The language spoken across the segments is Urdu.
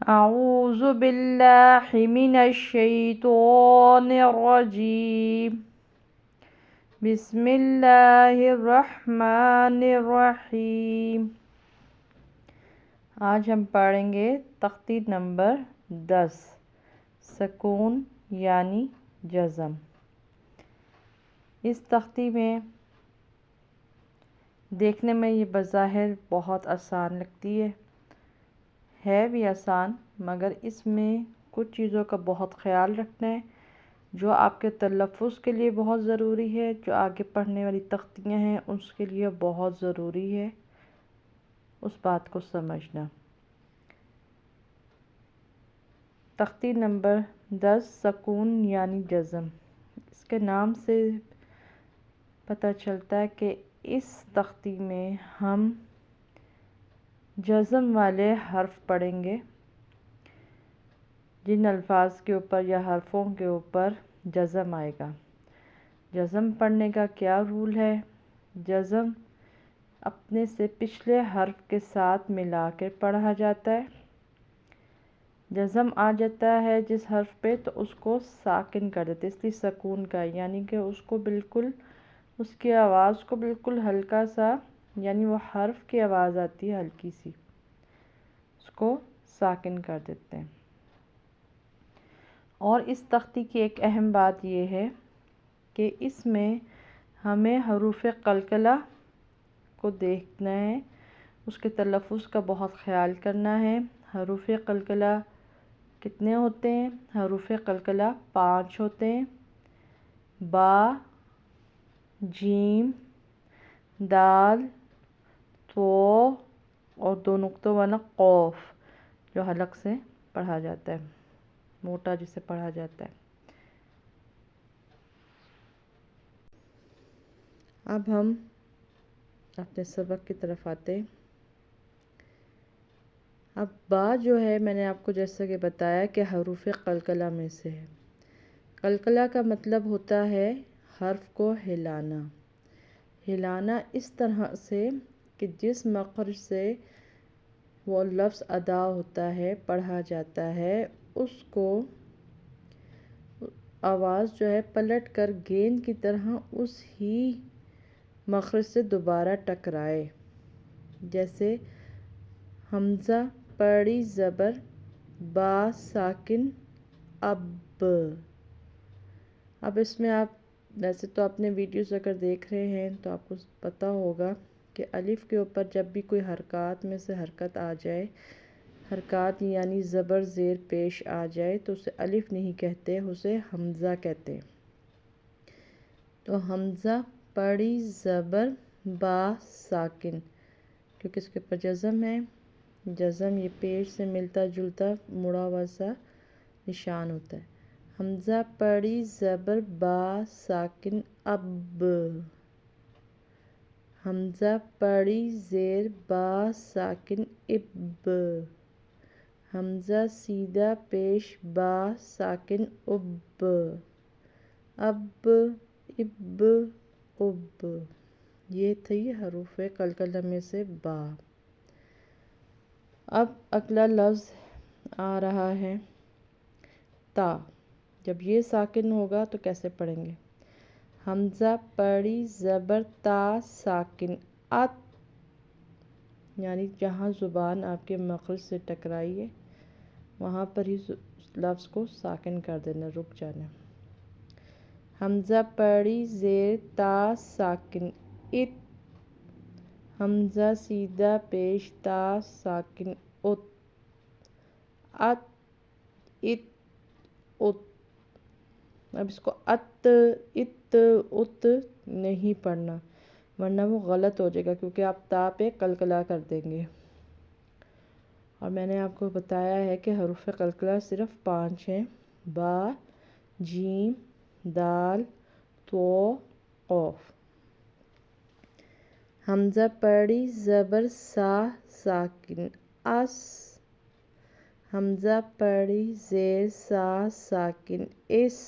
أعوذ بالله من الشيطان الرجيم بسم الله الرحمن الرحیم۔ آج ہم پڑھیں گے تختی نمبر 10 سکون یعنی جزم۔ اس تختی میں دیکھنے میں یہ بظاہر بہت آسان لگتی ہے بھی آسان، مگر اس میں کچھ چیزوں کا بہت خیال رکھنا ہے جو آپ کے تلفظ کے لیے بہت ضروری ہے، جو آگے پڑھنے والی تختیاں ہیں اس کے لیے بہت ضروری ہے اس بات کو سمجھنا۔ تختی نمبر 10 سکون یعنی جزم۔ اس کے نام سے پتہ چلتا ہے کہ اس تختی میں ہم جزم والے حرف پڑھیں گے، جن الفاظ کے اوپر یا حرفوں کے اوپر جزم آئے گا۔ جزم پڑھنے کا کیا رول ہے؟ جزم اپنے سے پچھلے حرف کے ساتھ ملا کر پڑھا جاتا ہے۔ جزم آ جاتا ہے جس حرف پہ تو اس کو ساکن کر دیتے، اس لیے سکون کا، یعنی کہ اس کو بالکل، اس کی آواز کو بالکل ہلکا سا، یعنی وہ حرف کی آواز آتی ہے ہلکی سی، اس کو ساکن کر دیتے ہیں۔ اور اس تختی کی ایک اہم بات یہ ہے کہ اس میں ہمیں حروف قلقلہ کو دیکھنا ہے، اس کے تلفظ کا بہت خیال کرنا ہے۔ حروف قلقلہ کتنے ہوتے ہیں؟ حروف قلقلہ 5 ہوتے ہیں: با، جیم، دال، تو اور 2 نقطوں والا قوف، جو حلق سے پڑھا جاتا ہے، موٹا جسے پڑھا جاتا ہے۔ اب ہم اپنے سبق کی طرف آتے ہیں۔ اب با جو ہے، میں نے آپ کو جیسا کہ بتایا کہ حروف قلقلہ میں سے ہے۔ قلقلہ کا مطلب ہوتا ہے حرف کو ہلانا۔ ہلانا اس طرح سے کہ جس مخرج سے وہ لفظ ادا ہوتا ہے، پڑھا جاتا ہے، اس کو آواز جو ہے پلٹ کر گیند کی طرح اس ہی مخرج سے دوبارہ ٹکرائے۔ جیسے حمزہ پڑی زبر با ساکن اب۔ اب اس میں آپ ویسے تو اپنے ویڈیوز اگر دیکھ رہے ہیں تو آپ کو پتہ ہوگا کہ الف کے اوپر جب بھی کوئی حرکات میں سے حرکت آ جائے، حرکات یعنی زبر زیر پیش آ جائے، تو اسے الف نہیں کہتے، اسے حمزہ کہتے ہیں۔ تو حمزہ پڑی زبر با ساکن، کیونکہ اس کے اوپر جزم ہے۔ جزم یہ پیش سے ملتا جلتا مڑا ہوا سا نشان ہوتا ہے۔ حمزہ پڑی زبر با ساکن اب۔ حمزہ پڑی زیر با ساکن اب۔ حمزہ سیدھا پیش با ساکن اب۔ اب، اب، اب۔ یہ تھی حروف قلقلہ میں سے با۔ اب اگلا لفظ آ رہا ہے تا۔ جب یہ ساکن ہوگا تو کیسے پڑھیں گے؟ حمزہ پڑی زبر تا ساکن ات، یعنی جہاں زبان آپ کے مخرج سے ٹکرائی ہے وہاں پر ہی لفظ کو ساکن کر دینا، رک جانا۔ حمزہ پڑی زیر تا ساکن ات۔ حمزہ سیدھا پیش تا ساکن ات۔ ات، ات، ات۔ اب اس کو ات، ات، ات نہیں پڑھنا، ورنہ وہ غلط ہو جائے گا، کیونکہ آپ تا پہ قلقلہ کر دیں گے۔ اور میں نے آپ کو بتایا ہے کہ حروف قلقلہ صرف 5 ہیں: با، جیم، دال، تو، قوف۔ حمزہ پڑی زبر سا ساکن اس۔ حمزہ پڑی زیر سا ساکن اس۔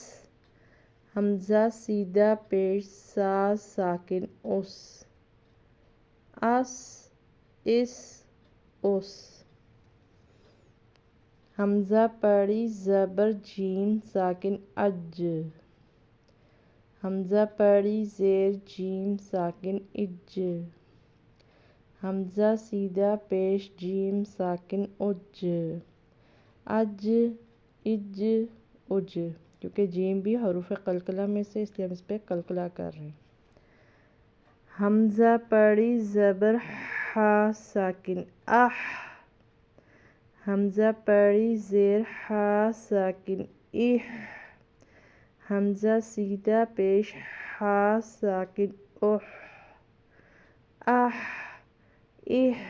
حمزہ سیدھا پیش سا ساکن اس۔ اس، اس، اس۔ حمزہ پیڑی زبر جیم ساکن اج، حمزہ پیڑی زیر جیم ساکن اج، حمزہ سیدھا پیش جیم ساکن اج، اج اج اج، کیونکہ جیم بھی حروف قلقلہ میں سے، اس لیے ہم اس پہ قلقلہ کر رہے ہیں۔ حمزہ پیڑی زبر ہا ساکن اح، حمزہ پیڑی زیر ہا ساکن اح، حمزہ سیدھا پیش ہا ساکن اح، اح اح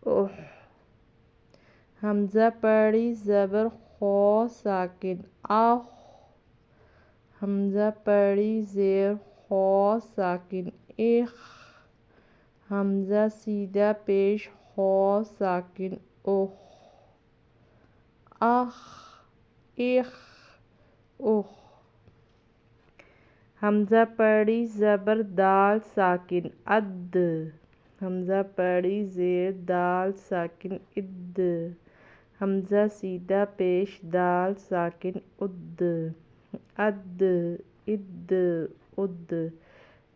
اح، حمزہ پیڑی زبر خو ساکن اخ، حمزہ پیڑی زیر خو ساکن اخ، حمزہ سیدھا پیش خو ساکن اخ، اخ اخ اخ، حمزہ پیڑی زبر دال ساکن اد، حمزہ پیڑی زیر دال ساکن اد، حمزہ سیدھا پیش دال ساکن اد، اد اد اد،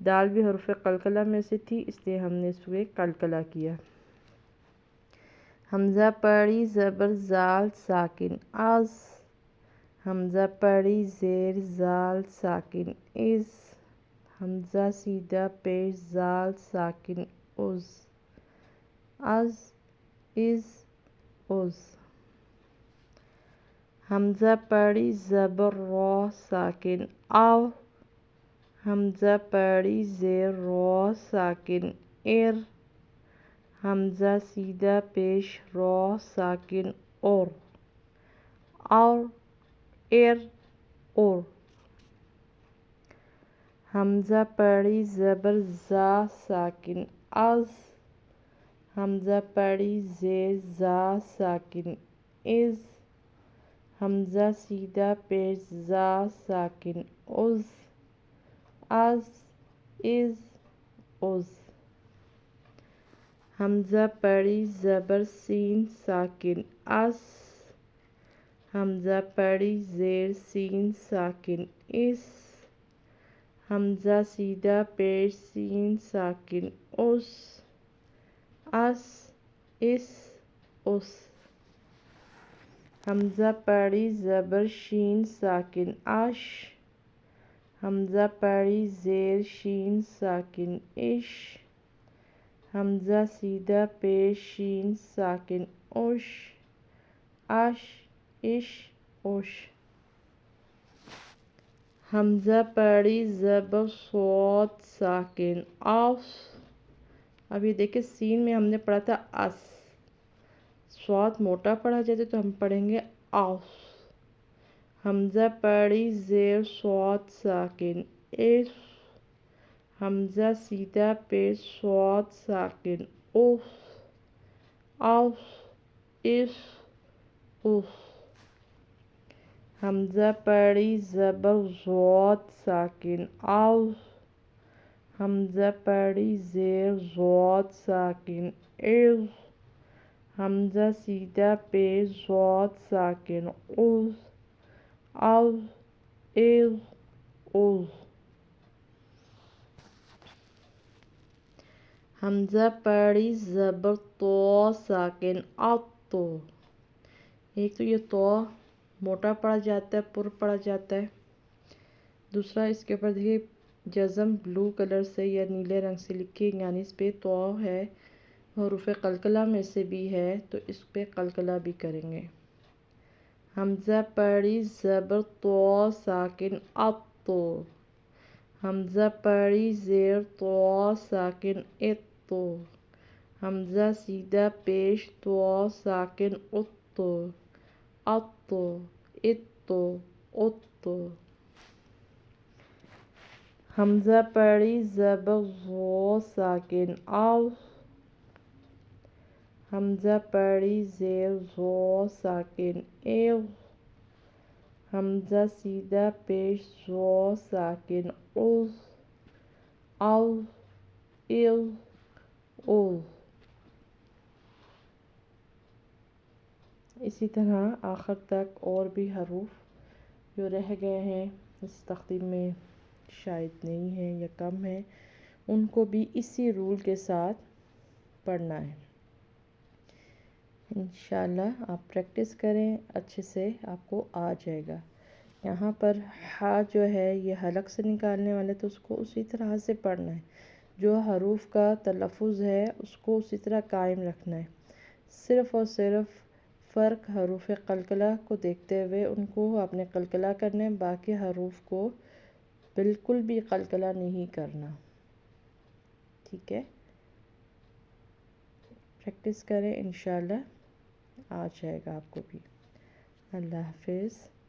دال بھی حروف قلقلہ میں سے تھی، اس لیے ہم نے اس پہ قلقلہ کیا۔ حمزہ پیڑی زبر زال ساکن از، حمزہ پیڑی زیر زال ساکن از، حمزہ سیدھا پیش زال ساکن از، از از از، حمزہ پیڑی زبر رو ساکن او، حمزہ پیڑی زیر رو ساکن ار، حمزہ سیدھا پیش رو ساکن اور، اور ار اور، حمزہ پیڑی زبر زا ساکن از، حمزہ پیڑی زیر زا ساکن از، حمزہ سیدھا پیش زا ساکن از، از از از، حمزہ پیڑی زبر سین ساکن اس، حمزہ پیڑی زیر سین ساکن اس، حمزہ سیدھا پیش سین ساکن اس، اس اس اس، حمزہ پیڑی زبر شین ساکن اش، حمزہ پیڑی زیر شین ساکن اش، حمزہ سیدھا پیش شین ساکن اش، اش اش اش، حمزہ پیڑی زبر صاد ساکن اس، اب یہ دیکھیں سین میں ہم نے پڑھا تھا اس، صاد موٹا پڑھا جاتا تو ہم پڑھیں گے اس، حمزہ پیڑی زیر صاد ساکن اس، حمزہ سیدھا پیش صاد ساکن اس، اس اس اس، حمزہ پیڑی زبر ضاد ساکن از، حمزہ پیڑی زیر ضاد ساکن از، حمزہ سیدھا پیش ضاد ساکن از، از از از، حمزہ پیڑی زبر تو ساکن ات، ایک تو یہ تو موٹا پڑھا جاتا ہے، پر پڑھا جاتا ہے، دوسرا اس کے اوپر دیکھیے جزم بلو کلر سے یا نیلے رنگ سے لکھی، یعنی اس پہ تو ہے، حروف قلقلہ میں سے بھی ہے، تو اس پہ قلقلہ بھی کریں گے۔ حمزہ پیڑی زبر تو ساکن ات، حمزہ پیڑی زیر تو ساکن ات، حمزہ سیدھا پیش تو ساکن ات، ات ات ات، حمزہ پیڑی زبر زو ساکن او، حمزہ پیڑی زیر زو ساکن او، حمزہ سیدھا پیش زو ساکن از، از از از، اسی طرح آخر تک اور بھی حروف جو رہ گئے ہیں اس تختیم میں شاید نہیں ہیں یا کم ہیں، ان کو بھی اسی رول کے ساتھ پڑھنا ہے۔ انشاءاللہ آپ پریکٹس کریں اچھے سے، آپ کو آ جائے گا۔ یہاں پر ہا جو ہے یہ حلق سے نکالنے والے، تو اس کو اسی طرح سے پڑھنا ہے۔ جو حروف کا تلفظ ہے اس کو اسی طرح قائم رکھنا ہے، صرف اور صرف فرق حروف قلقلہ کو دیکھتے ہوئے ان کو آپ نے قلقلہ کرنا ہے، باقی حروف کو بالکل بھی قلقلہ نہیں کرنا، ٹھیک ہے؟ پریکٹس کریں، انشاءاللہ آ جائے گا آپ کو بھی۔ اللہ حافظ۔